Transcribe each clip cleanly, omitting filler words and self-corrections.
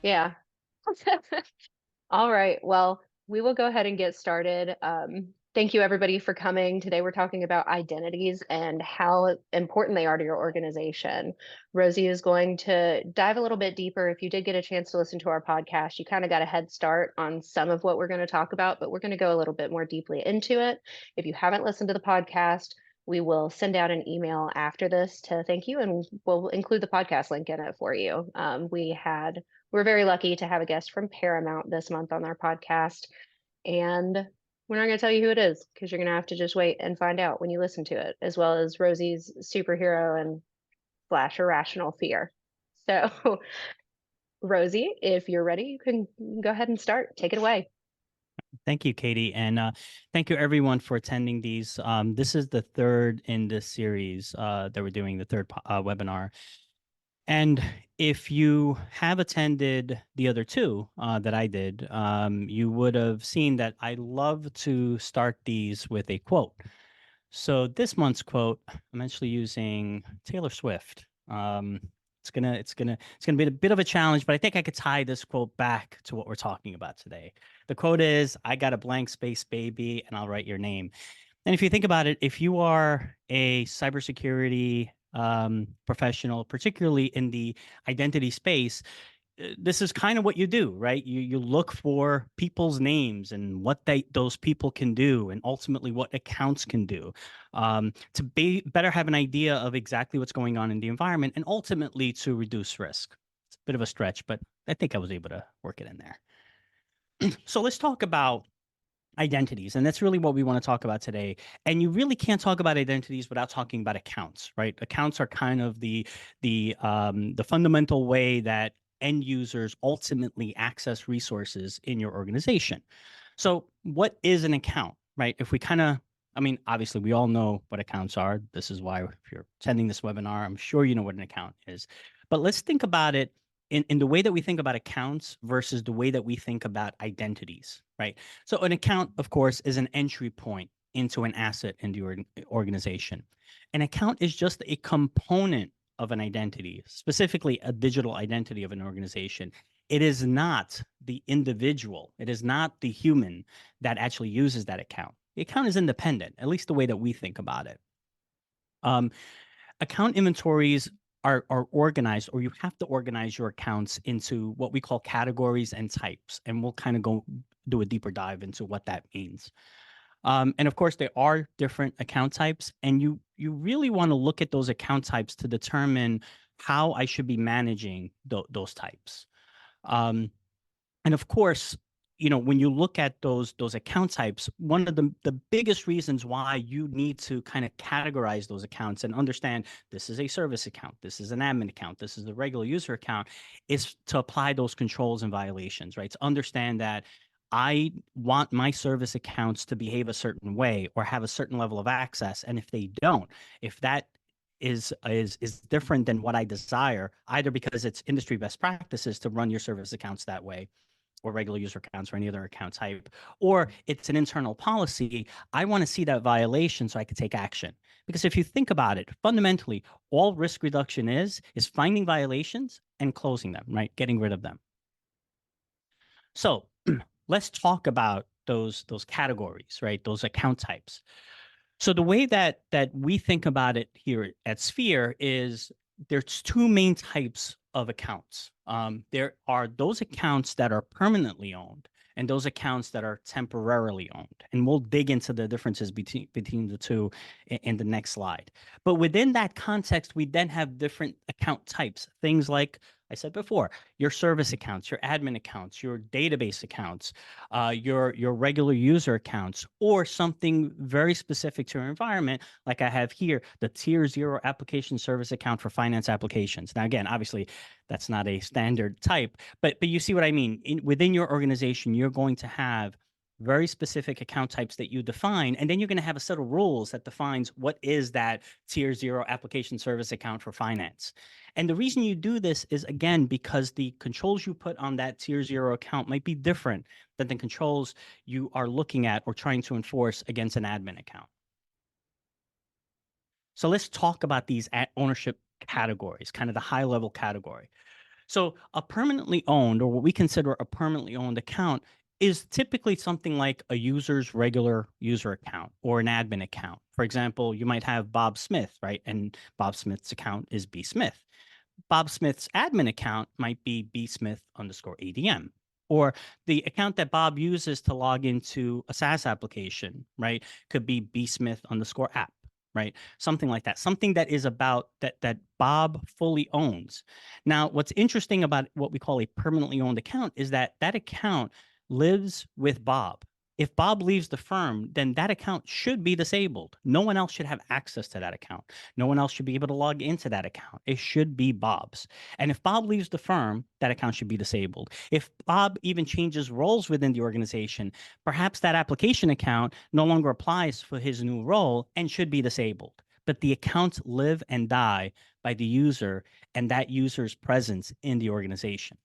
Yeah. All right. Well, we will go ahead and get started. Thank you, everybody, for coming. Today, we're talking about identities and how important they are to your organization. Rosie is going to dive a little bit deeper. If you did get a chance to listen to our podcast, you kind of got a head start on some of what we're going to talk about, but we're going to go a little bit more deeply into it. If you haven't listened to the podcast, we will send out an email after this to thank you, and we'll include the podcast link in it for you. We're very lucky to have a guest from Paramount this month on our podcast. And we're not going to tell you who it is because you're going to have to just wait and find out when you listen to it, as well as Rosie's superhero and slash irrational fear. So, Rosie, if you're ready, you can go ahead and start. Take it away. Thank you, Katie, and thank you everyone for attending these. This is the third in this series that we're doing, the third webinar. And if you have attended the other two that I did, you would have seen that I love to start these with a quote. So this month's quote, I'm actually using Taylor Swift. It's gonna be a bit of a challenge, but I think I could tie this quote back to what we're talking about today. The quote is, "I got a blank space, baby, and I'll write your name." And if you think about it, if you are a cybersecurity professional, particularly in the identity space, this is kind of what you do, right? You look for people's names and what those people can do, and ultimately what accounts can do, to better have an idea of exactly what's going on in the environment, and ultimately to reduce risk. It's a bit of a stretch, but I think I was able to work it in there. So let's talk about identities, and that's really what we want to talk about today. And you really can't talk about identities without talking about accounts, right? Accounts are kind of the fundamental way that end users ultimately access resources in your organization. So what is an account, right? If we kind of, I mean, obviously we all know what accounts are. This is why, if you're attending this webinar, I'm sure you know what an account is. But let's think about it in the way that we think about accounts versus the way that we think about identities, right? So an account, of course, is an entry point into an asset in the organization. An account is just a component of an identity, specifically a digital identity of an organization. It is not the individual, it is not the human that actually uses that account. The account is independent, at least the way that we think about it. Um, Account inventories are organized, or you have to organize your accounts into what we call categories and types. And we'll kind of go do a deeper dive into what that means. And of course, there are different account types, and you really want to look at those account types to determine how I should be managing those types. Um, and of course, when you look at those account types, one of the biggest reasons why you need to kind of categorize those accounts and understand this is a service account, this is an admin account, this is the regular user account, is to apply those controls and violations, right? To understand that I want my service accounts to behave a certain way or have a certain level of access, and if they don't, if that is different than what I desire, either because it's industry best practices to run your service accounts that way, or regular user accounts, or any other account type, or it's an internal policy, I want to see that violation so I can take action. Because if you think about it, fundamentally, all risk reduction is finding violations and closing them, right? Getting rid of them. So let's talk about those categories, right? Those account types. So the way that we think about it here at Sphere is there's two main types of accounts. There are those accounts that are permanently owned and those accounts that are temporarily owned. And we'll dig into the differences between the two in the next slide. But within that context, we then have different account types. Things like I said before, your service accounts, your admin accounts, your database accounts, your regular user accounts, or something very specific to your environment, like I have here, the Tier 0 application service account for finance applications. Now, again, obviously, that's not a standard type, but you see what I mean. Within your organization, you're going to have very specific account types that you define, and then you're going to have a set of rules that defines what is that Tier 0 application service account for finance. And the reason you do this is, again, because the controls you put on that Tier 0 account might be different than the controls you are looking at or trying to enforce against an admin account. So let's talk about these ownership categories, kind of the high level category. So a permanently owned, or what we consider a permanently owned account, is typically something like a user's regular user account or an admin account. For example, you might have Bob Smith, right? And Bob Smith's account is B Smith. Bob Smith's admin account might be BSmith underscore ADM. Or the account that Bob uses to log into a SaaS application, right, could be BSmith underscore app, right? Something like that. Something that is about that Bob fully owns. Now, what's interesting about what we call a permanently owned account is that that account lives with Bob. If Bob leaves the firm, then that account should be disabled. No one else should have access to that account. No one else should be able to log into that account. It should be Bob's. And if Bob leaves the firm, that account should be disabled. If Bob even changes roles within the organization, perhaps that application account no longer applies for his new role and should be disabled. But the accounts live and die by the user and that user's presence in the organization.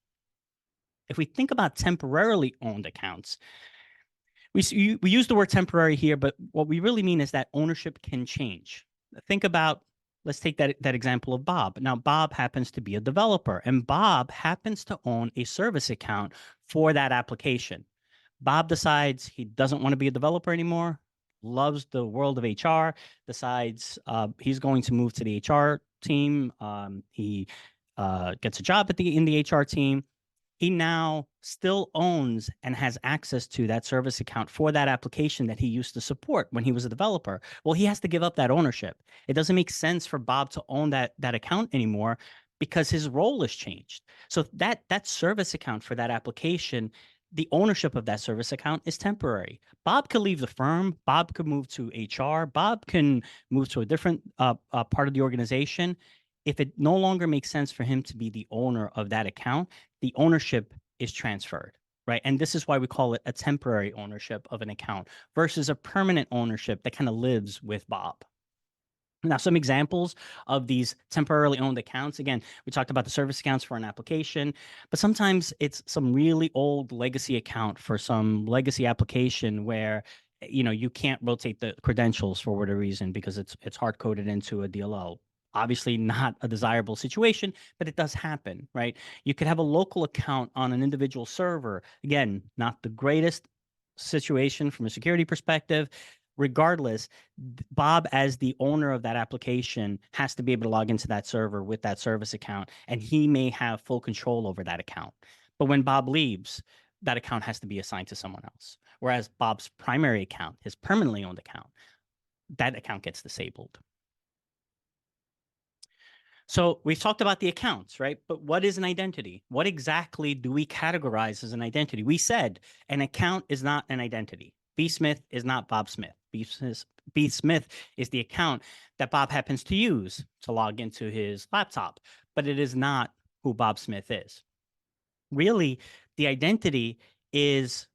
If we think about temporarily owned accounts, we use the word temporary here, but what we really mean is that ownership can change. Think about, let's take that example of Bob. Now, Bob happens to be a developer, and Bob happens to own a service account for that application. Bob decides he doesn't want to be a developer anymore, loves the world of HR, decides he's going to move to the HR team. He gets a job in the HR team. He now still owns and has access to that service account for that application that he used to support when he was a developer. Well, he has to give up that ownership. It doesn't make sense for Bob to own that account anymore because his role has changed. So that service account for that application, the ownership of that service account is temporary. Bob could leave the firm. Bob could move to HR. Bob can move to a different part of the organization. If it no longer makes sense for him to be the owner of that account, the ownership is transferred, right? And this is why we call it a temporary ownership of an account versus a permanent ownership that kind of lives with Bob. Now, some examples of these temporarily owned accounts. Again, we talked about the service accounts for an application, but sometimes it's some really old legacy account for some legacy application where you can't rotate the credentials for whatever reason because it's hard coded into a DLL. Obviously, not a desirable situation, but it does happen, right? You could have a local account on an individual server. Again, not the greatest situation from a security perspective. Regardless, Bob, as the owner of that application, has to be able to log into that server with that service account, and he may have full control over that account. But when Bob leaves, that account has to be assigned to someone else. Whereas Bob's primary account, his permanently owned account, that account gets disabled. So we've talked about the accounts, right? But what is an identity? What exactly do we categorize as an identity? We said an account is not an identity. B Smith is not Bob Smith. B Smith is the account that Bob happens to use to log into his laptop, but it is not who Bob Smith is. Really, the identity is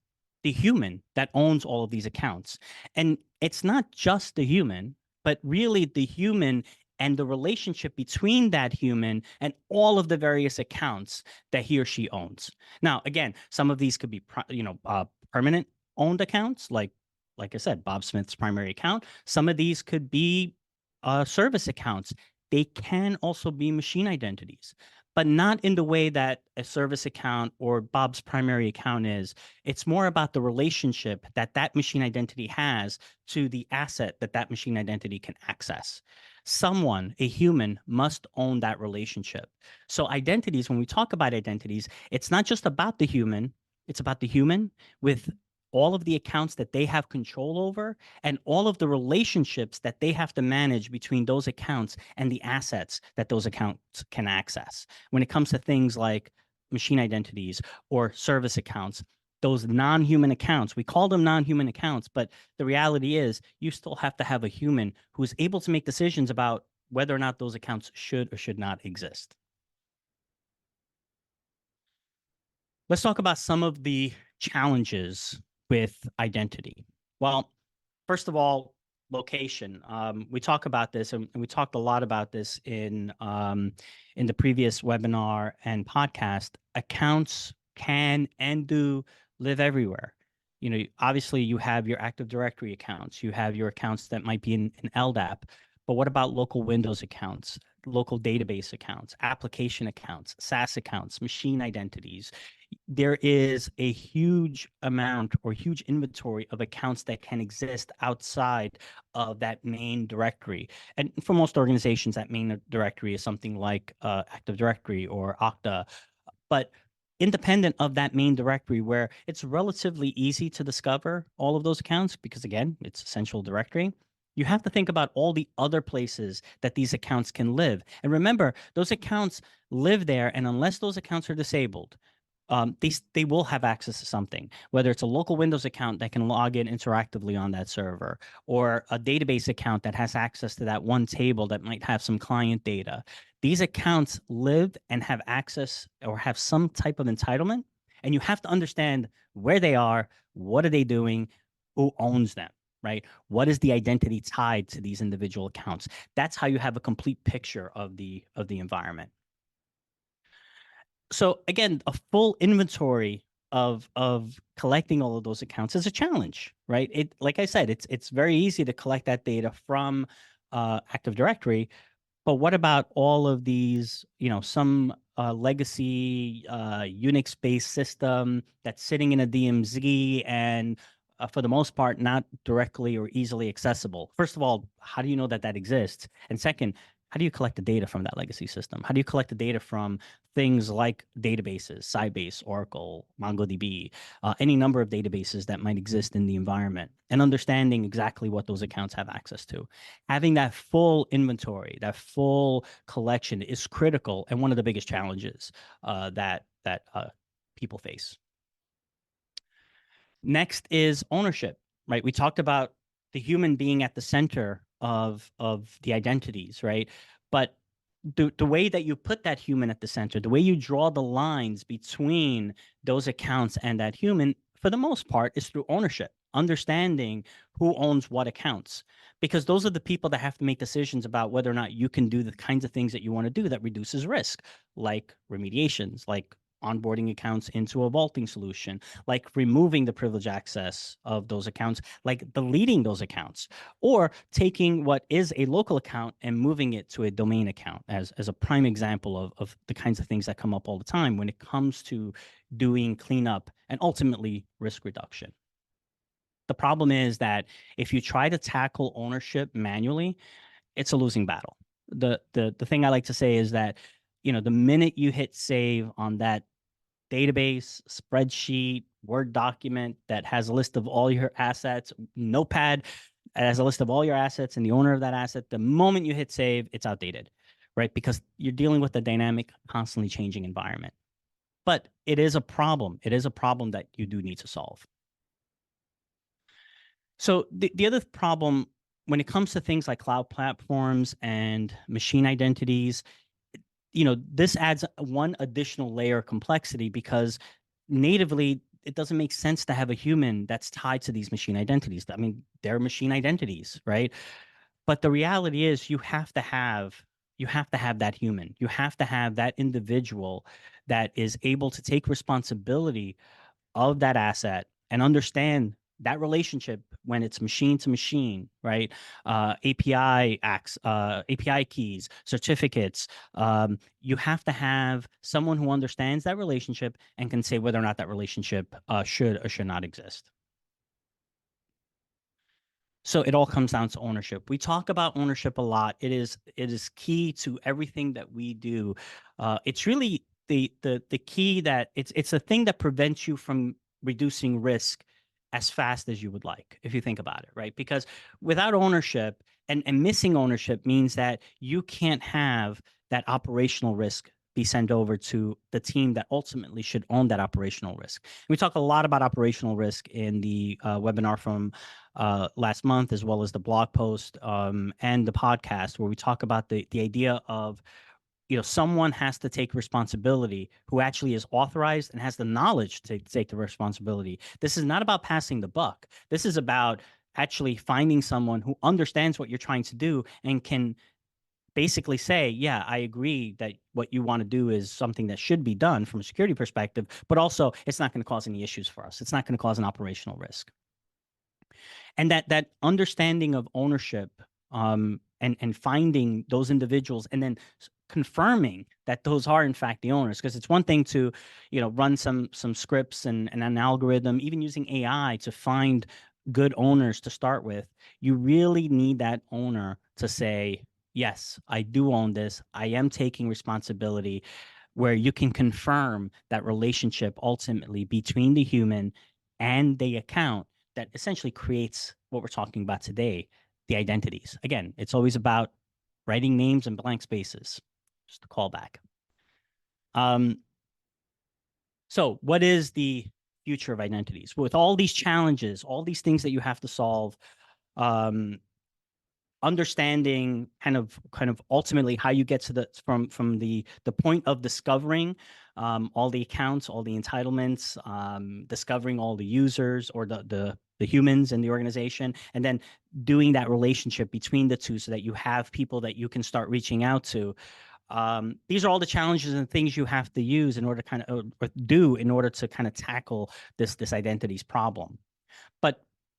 the human that owns all of these accounts. And it's not just the human, but really the human and the relationship between that human and all of the various accounts that he or she owns. Now, again, some of these could be, permanent owned accounts, like I said, Bob Smith's primary account. Some of these could be service accounts. They can also be machine identities, but not in the way that a service account or Bob's primary account is. It's more about the relationship that that machine identity has to the asset that that machine identity can access. Someone, a human, must own that relationship. So identities, when we talk about identities, it's not just about the human, it's about the human with all of the accounts that they have control over and all of the relationships that they have to manage between those accounts and the assets that those accounts can access. When it comes to things like machine identities or service accounts, those non-human accounts, we call them non-human accounts, but the reality is you still have to have a human who is able to make decisions about whether or not those accounts should or should not exist. Let's talk about some of the challenges with identity. Well, first of all, location. We talk about this, and we talked a lot about this in the previous webinar and podcast. Accounts can and do live everywhere. Obviously, you have your Active Directory accounts. You have your accounts that might be in LDAP, But what about local Windows accounts, local database accounts, application accounts, SaaS accounts, machine identities? There is a huge amount or huge inventory of accounts that can exist outside of that main directory. And for most organizations, that main directory is something like Active Directory or Okta. But independent of that main directory, where it's relatively easy to discover all of those accounts, because again, it's a central directory, you have to think about all the other places that these accounts can live. And remember, those accounts live there, and unless those accounts are disabled, they will have access to something, whether it's a local Windows account that can log in interactively on that server, or a database account that has access to that one table that might have some client data. These accounts live and have access or have some type of entitlement, and you have to understand where they are, what are they doing, who owns them, right? What is the identity tied to these individual accounts? That's how you have a complete picture of the environment. So again, a full inventory of collecting all of those accounts is a challenge, right? It, like I said, it's very easy to collect that data from Active Directory, but what about all of these, some legacy Unix-based system that's sitting in a DMZ and for the most part, not directly or easily accessible? First of all, how do you know that that exists? And second, how do you collect the data from that legacy system? How do you collect the data from things like databases, Sybase, Oracle, MongoDB, any number of databases that might exist in the environment, and understanding exactly what those accounts have access to? Having that full inventory, that full collection is critical and one of the biggest challenges that people face. Next is ownership, right? We talked about the human being at the center of the identities, right? But the way that you put that human at the center, the way you draw the lines between those accounts and that human, for the most part, is through ownership, understanding who owns what accounts, because those are the people that have to make decisions about whether or not you can do the kinds of things that you want to do that reduces risk, like remediations, like onboarding accounts into a vaulting solution, like removing the privilege access of those accounts, like deleting those accounts, or taking what is a local account and moving it to a domain account as a prime example of the kinds of things that come up all the time when it comes to doing cleanup and ultimately risk reduction. The problem is that if you try to tackle ownership manually, it's a losing battle. The thing I like to say is that, the minute you hit save on that database, spreadsheet, Word document that has a list of all your assets, Notepad has a list of all your assets and the owner of that asset, the moment you hit save, it's outdated, right? Because you're dealing with a dynamic, constantly changing environment. But it is a problem. It is a problem that you do need to solve. So the other problem when it comes to things like cloud platforms and machine identities, this adds one additional layer of complexity because natively it doesn't make sense to have a human that's tied to these machine identities. I mean, they're machine identities, right? But the reality is you have to have that human. You have to have that individual that is able to take responsibility of that asset and understand that relationship when it's machine to machine, right? API keys, certificates. You have to have someone who understands that relationship and can say whether or not that relationship should or should not exist. So it all comes down to ownership. We talk about ownership a lot. It is key to everything that we do. It's really the key that it's a thing that prevents you from reducing risk as fast as you would like, if you think about it, right? Because without ownership and missing ownership means that you can't have that operational risk be sent over to the team that ultimately should own that operational risk. We talk a lot about operational risk in the webinar from last month, as well as the blog post and the podcast, where we talk about the idea of someone has to take responsibility who actually is authorized and has the knowledge to take the responsibility. This is not about passing the buck. This is about actually finding someone who understands what you're trying to do and can basically say, yeah, I agree that what you want to do is something that should be done from a security perspective, but also it's not going to cause any issues for us. It's not going to cause an operational risk. And that understanding of ownership and finding those individuals and then confirming that those are in fact the owners. Because it's one thing to, run some scripts and an algorithm, even using AI to find good owners to start with. You really need that owner to say, yes, I do own this. I am taking responsibility, where you can confirm that relationship ultimately between the human and the account that essentially creates what we're talking about today, the identities. Again, it's always about writing names and blank spaces. Just a callback. Um, so, what is the future of identities? With all these challenges, all these things that you have to solve, um, understanding kind of ultimately how you get to the from the point of discovering all the accounts, all the entitlements, discovering all the users or the humans in the organization, and then doing that relationship between the two so that you have people that you can start reaching out to. These are all the challenges and things you have to use in order to kind of or do in order to kind of tackle this identities problem.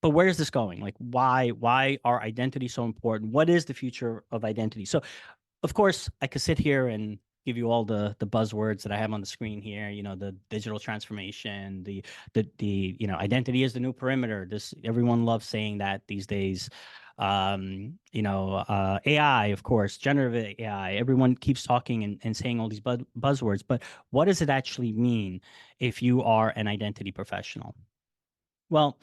But where is this going? Like, why are identity so important? What is the future of identity? So, of course, I could sit here and give you all the buzzwords that I have on the screen here. The digital transformation, the identity is the new perimeter. This everyone loves saying that these days. AI, of course, generative AI. Everyone keeps talking and saying all these buzzwords, but what does it actually mean if you are an identity professional? Well,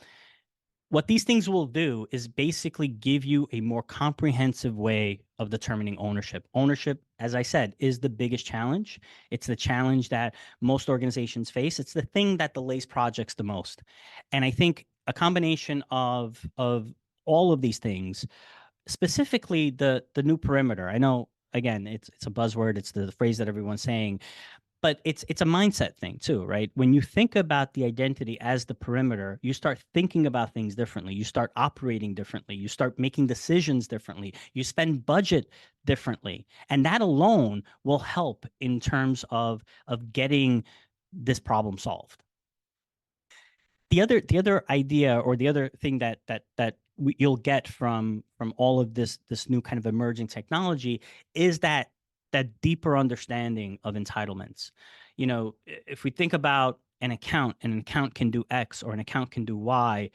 what these things will do is basically give you a more comprehensive way of determining ownership. Ownership, as I said, is the biggest challenge. It's the challenge that most organizations face. It's the thing that delays projects the most. And I think a combination of all of these things, specifically the new perimeter. I know, again, it's a buzzword. It's the phrase that everyone's saying, but it's a mindset thing too, right? When you think about the identity as the perimeter, you start thinking about things differently. You start operating differently. You start making decisions differently. You spend budget differently, and that alone will help in terms of getting this problem solved. The other idea, or the other thing you'll get from all of this new kind of emerging technology, is that deeper understanding of entitlements. If we think about an account can do X or an account can do Y.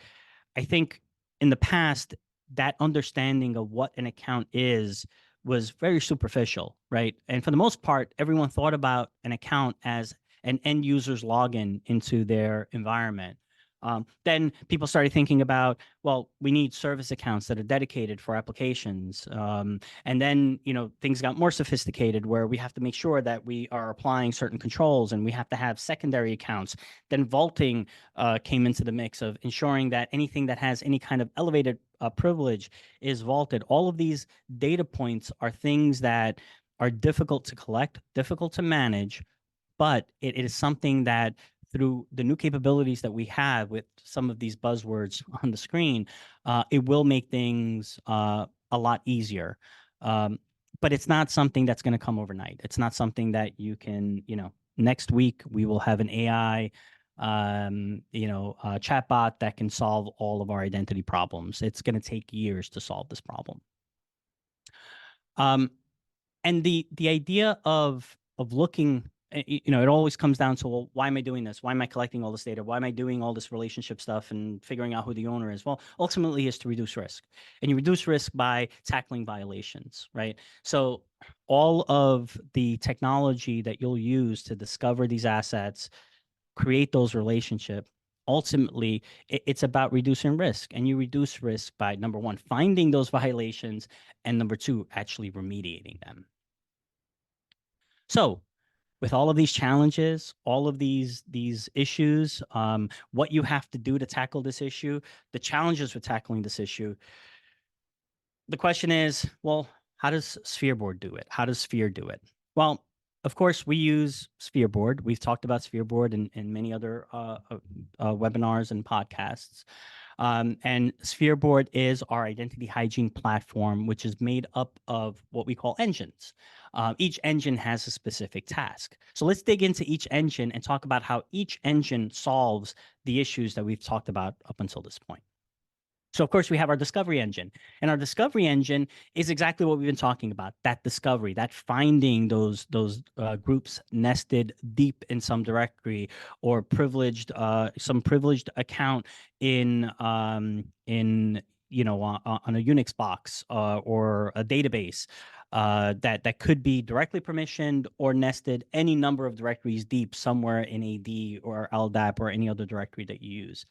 I think in the past, that understanding of what an account is was very superficial, right? And for the most part, everyone thought about an account as an end user's login into their environment. Then people started thinking about, well, we need service accounts that are dedicated for applications. And then, things got more sophisticated where we have to make sure that we are applying certain controls and we have to have secondary accounts. Then vaulting came into the mix of ensuring that anything that has any kind of elevated privilege is vaulted. All of these data points are things that are difficult to collect, difficult to manage, but it is something that through the new capabilities that we have with some of these buzzwords on the screen, it will make things a lot easier. But it's not something that's going to come overnight. It's not something that you can, next week we will have an AI, chatbot that can solve all of our identity problems. It's going to take years to solve this problem. Um, and the idea of looking, it always comes down to, well, why am I doing this? Why am I collecting all this data? Why am I doing all this relationship stuff and figuring out who the owner is? Well, ultimately is to reduce risk, and you reduce risk by tackling violations, right? So all of the technology that you'll use to discover these assets, create those relationships, ultimately it's about reducing risk. And you reduce risk by, number one, finding those violations, and number two, actually remediating them. So with all of these challenges, all of these issues, what you have to do to tackle this issue, the challenges with tackling this issue, the question is, well, how does Sphereboard do it? How does Sphere do it? Well, of course, we use Sphereboard. We've talked about Sphereboard in many other webinars and podcasts. And Sphereboard is our identity hygiene platform, which is made up of what we call engines. Each engine has a specific task. So let's dig into each engine and talk about how each engine solves the issues that we've talked about up until this point. So of course we have our discovery engine, and our discovery engine is exactly what we've been talking about: that discovery, that finding those groups nested deep in some directory, or privileged some privileged account in on a Unix box or a database that could be directly permissioned or nested any number of directories deep somewhere in AD or LDAP or any other directory that you use.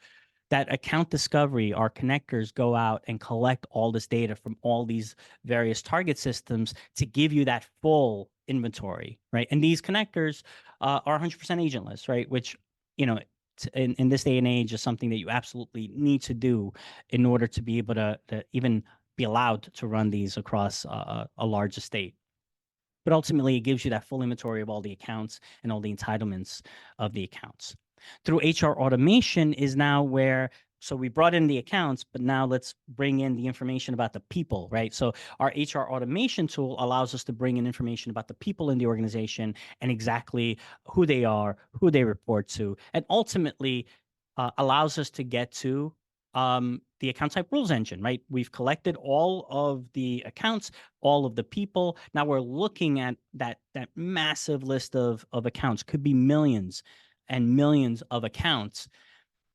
That account discovery, our connectors go out and collect all this data from all these various target systems to give you that full inventory, right? And these connectors are 100% agentless, right? Which, you know, in this day and age is something that you absolutely need to do in order to be able to even be allowed to run these across a large estate. But ultimately, it gives you that full inventory of all the accounts and all the entitlements of the accounts. Through HR automation is now where, so we brought in the accounts, but now let's bring in the information about the people, right? So our HR automation tool allows us to bring in information about the people in the organization and exactly who they are, who they report to, and ultimately allows us to get to the account type rules engine, right? We've collected all of the accounts, all of the people. Now we're looking at that massive list of accounts, could be millions and millions of accounts,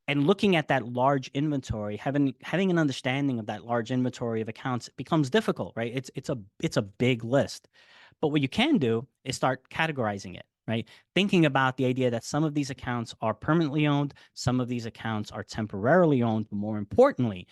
and looking at that large inventory, having an understanding of that large inventory of accounts becomes difficult, right? It's a big list. But what you can do is start categorizing it, right? Thinking about the idea that some of these accounts are permanently owned, some of these accounts are temporarily owned, but more importantly,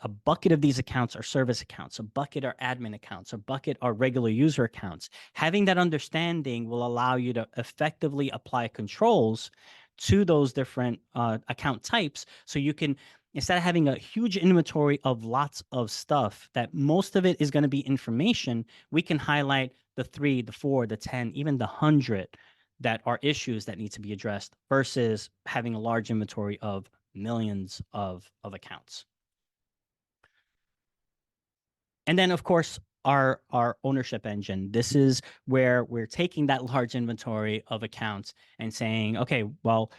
a bucket of these accounts are service accounts, a bucket are admin accounts, a bucket are regular user accounts. Having that understanding will allow you to effectively apply controls to those different account types. So you can, instead of having a huge inventory of lots of stuff that most of it is going to be information, we can highlight the 3, the 4, the 10, even the 100 that are issues that need to be addressed versus having a large inventory of millions of accounts. And then, of course, our ownership engine. This is where we're taking that large inventory of accounts and saying, okay, well,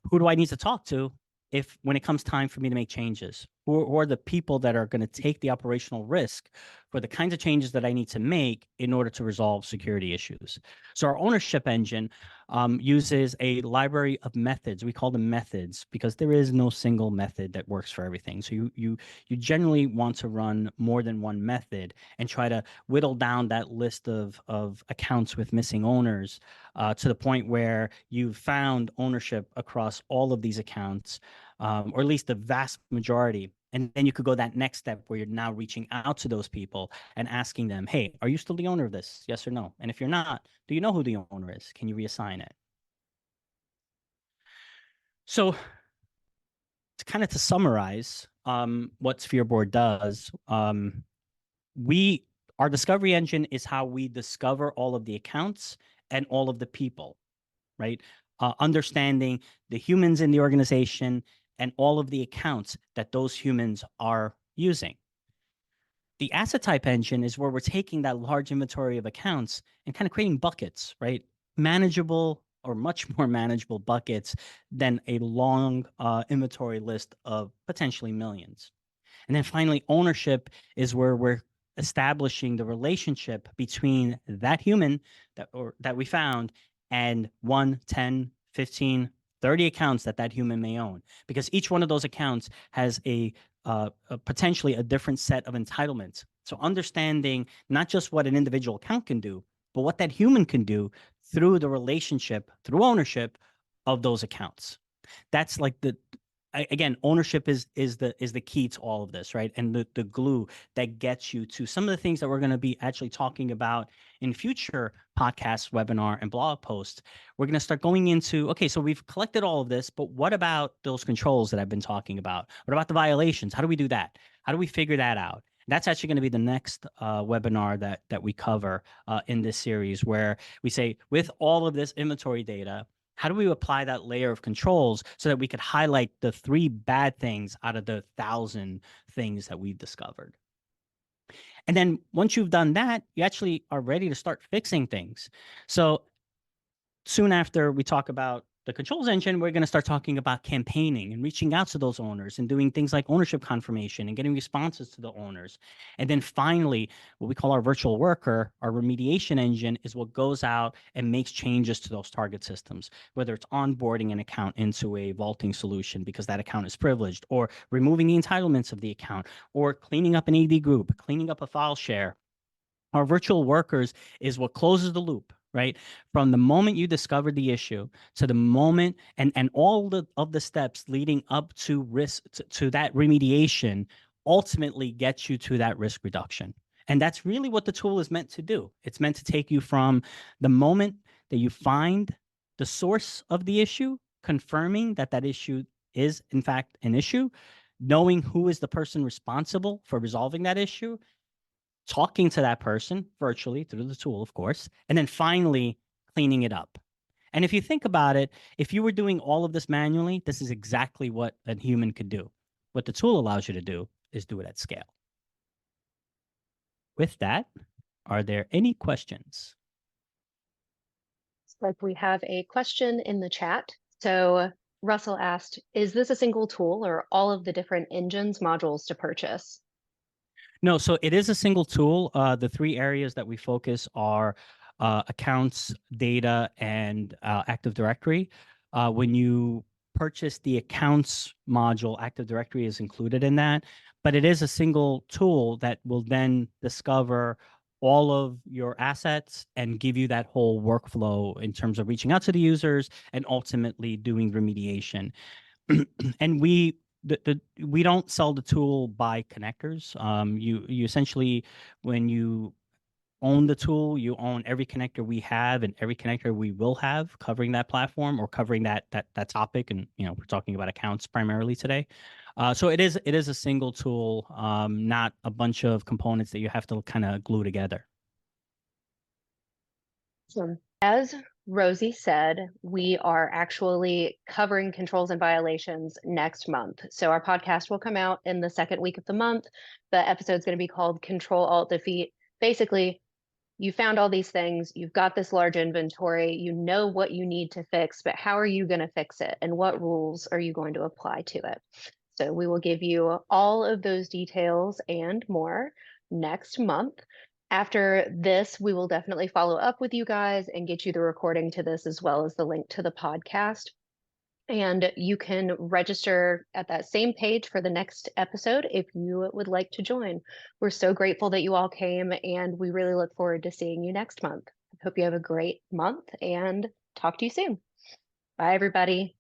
who do I need to talk to if when it comes time for me to make changes? Who are the people that are going to take the operational risk for the kinds of changes that I need to make in order to resolve security issues? So our ownership engine uses a library of methods. We call them methods because there is no single method that works for everything. So you generally want to run more than one method and try to whittle down that list of accounts with missing owners to the point where you've found ownership across all of these accounts, or at least the vast majority. And then you could go that next step where you're now reaching out to those people and asking them, hey, are you still the owner of this? Yes or no? And if you're not, do you know who the owner is? Can you reassign it? So to summarize what Sphereboard does, we our discovery engine is how we discover all of the accounts and all of the people, right? Understanding the humans in the organization and all of the accounts that those humans are using. The asset type engine is where we're taking that large inventory of accounts and kind of creating buckets, right? Manageable or much more manageable buckets than a long inventory list of potentially millions. And then finally, ownership is where we're establishing the relationship between that human that we found and 1, 10, 15, 30 accounts that human may own, because each one of those accounts has a potentially a different set of entitlements. So understanding not just what an individual account can do, but what that human can do through the relationship, through ownership of those accounts. That's like again, ownership is the key to all of this, right? And the glue that gets you to some of the things that we're going to be actually talking about in future podcasts, webinar, and blog posts. We're going to start going into, okay, so we've collected all of this, but what about those controls that I've been talking about? What about the violations? How do we do that? How do we figure that out? That's actually going to be the next webinar that we cover in this series, where we say, with all of this inventory data, how do we apply that layer of controls so that we could highlight the 3 bad things out of the 1,000 things that we've discovered? And then once you've done that, you actually are ready to start fixing things. So soon after we talk about the controls engine, we're going to start talking about campaigning and reaching out to those owners and doing things like ownership confirmation and getting responses to the owners. And then finally, what we call our virtual worker, our remediation engine, is what goes out and makes changes to those target systems, whether it's onboarding an account into a vaulting solution because that account is privileged, or removing the entitlements of the account, or cleaning up an AD group, cleaning up a file share. Our virtual workers is what closes the loop, right? From the moment you discover the issue to the moment and all of the steps leading up to risk to that remediation ultimately gets you to that risk reduction. And that's really what the tool is meant to do. It's meant to take you from the moment that you find the source of the issue, confirming that that issue is in fact an issue, knowing who is the person responsible for resolving that issue, talking to that person virtually through the tool, of course, and then finally cleaning it up. And if you think about it, if you were doing all of this manually, this is exactly what a human could do. What the tool allows you to do is do it at scale. With that, are there any questions? Looks like we have a question in the chat. So Russell asked, is this a single tool or all of the different engines modules to purchase? No, so it is a single tool. The three areas that we focus are accounts, data, and Active Directory. When you purchase the accounts module, Active Directory is included in that, but it is a single tool that will then discover all of your assets and give you that whole workflow in terms of reaching out to the users and ultimately doing remediation. And we don't sell the tool by connectors. You essentially, when you own the tool, you own every connector we have and every connector we will have covering that platform or covering that topic. And we're talking about accounts primarily today. So it is a single tool, not a bunch of components that you have to kind of glue together. So as Rosie said, we are actually covering controls and violations next month. So our podcast will come out in the second week of the month. The episode's going to be called Control Alt Defeat. Basically, you found all these things, you've got this large inventory, you know what you need to fix, but how are you going to fix it? And what rules are you going to apply to it? So we will give you all of those details and more next month. After this, we will definitely follow up with you guys and get you the recording to this as well as the link to the podcast. And you can register at that same page for the next episode if you would like to join. We're so grateful that you all came, and we really look forward to seeing you next month. I hope you have a great month and talk to you soon. Bye, everybody.